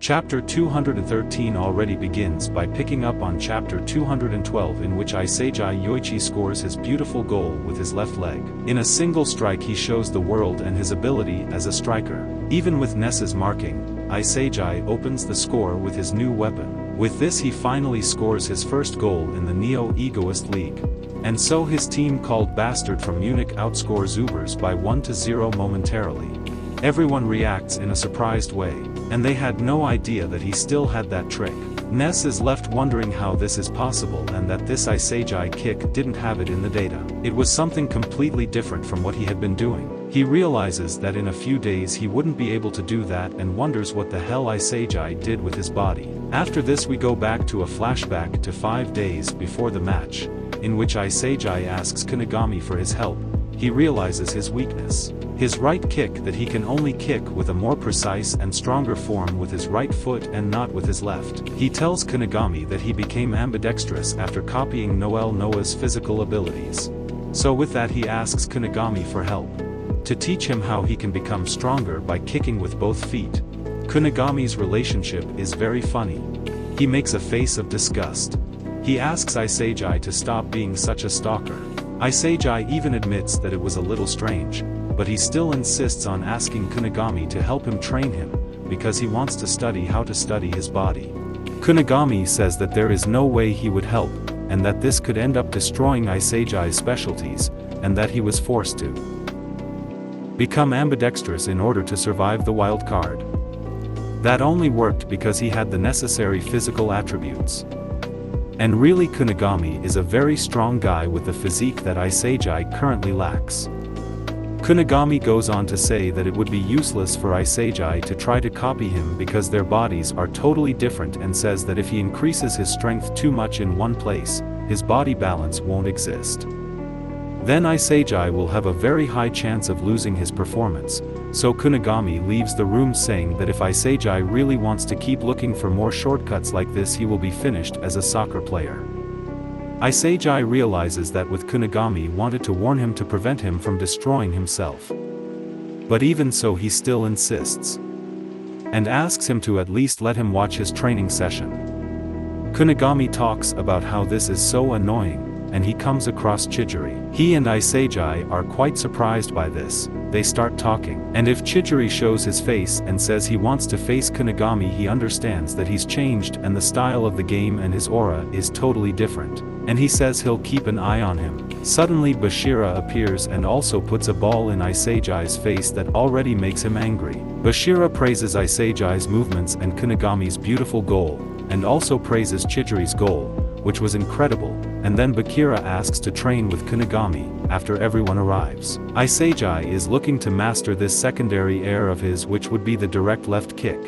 Chapter 213 already begins by picking up on Chapter 212, in which Isagi Yoichi scores his beautiful goal with his left leg. In a single strike he shows the world and his ability as a striker. Even with Ness's marking, Isagi opens the score with his new weapon. With this he finally scores his first goal in the Neo-Egoist League. And so his team called Bastard from Munich outscores Ubers by 1-0 momentarily. Everyone reacts in a surprised way, and they had no idea that he still had that trick. Ness is left wondering how this is possible and that this Isagi kick didn't have it in the data. It was something completely different from what he had been doing. He realizes that in a few days he wouldn't be able to do that and wonders what the hell Isagi did with his body. After this we go back to a flashback to 5 days before the match, in which Isagi asks Kunigami for his help. He realizes his weakness. His right kick, that he can only kick with a more precise and stronger form with his right foot and not with his left. He tells Kunigami that he became ambidextrous after copying Noel Noah's physical abilities. So with that he asks Kunigami for help, to teach him how he can become stronger by kicking with both feet. Kunigami's relationship is very funny. He makes a face of disgust. He asks Isagi to stop being such a stalker. Isagi even admits that it was a little strange, but he still insists on asking Kunigami to help him train him, because he wants to study how to study his body. Kunigami says that there is no way he would help, and that this could end up destroying Isagi's specialties, and that he was forced to become ambidextrous in order to survive the wild card. That only worked because he had the necessary physical attributes. And really Kunigami is a very strong guy with the physique that Isagi currently lacks. Kunigami goes on to say that it would be useless for Isagi to try to copy him because their bodies are totally different, and says that if he increases his strength too much in one place, his body balance won't exist. Then Isagi will have a very high chance of losing his performance, so Kunigami leaves the room saying that if Isagi really wants to keep looking for more shortcuts like this he will be finished as a soccer player. Isagi realizes that with Kunigami wanted to warn him to prevent him from destroying himself. But even so he still insists, and asks him to at least let him watch his training session. Kunigami talks about how this is so annoying, and he comes across Chijiri. He and Isagi are quite surprised by this. They start talking, and if Chijiri shows his face and says he wants to face Kunigami, he understands that he's changed and the style of the game and his aura is totally different, and he says he'll keep an eye on him. Suddenly Bashira appears and also puts a ball in Isagi's face that already makes him angry. Bashira praises Isagi's movements and Kunigami's beautiful goal, and also praises Chijiri's goal, which was incredible, and then Bakira asks to train with Kunigami, after everyone arrives. Isagi is looking to master this secondary air of his, which would be the direct left kick.